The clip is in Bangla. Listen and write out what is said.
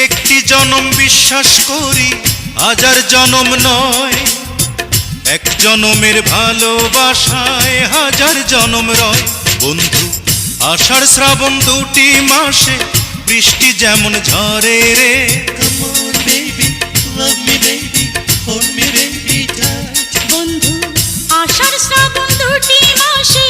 একটি জনম বিশ্বাস করি, হাজার জনম নয়। এক জনমের ভালোবাসায় হাজার জনম রয়। বন্ধু, আষাঢ় শ্রাবণ দুটি মাসে বৃষ্টি যেমন ঝরে রে। Come on baby, love me baby, hold me baby tight. বন্ধু, আষাঢ় শ্রাবণ দুটি মাসে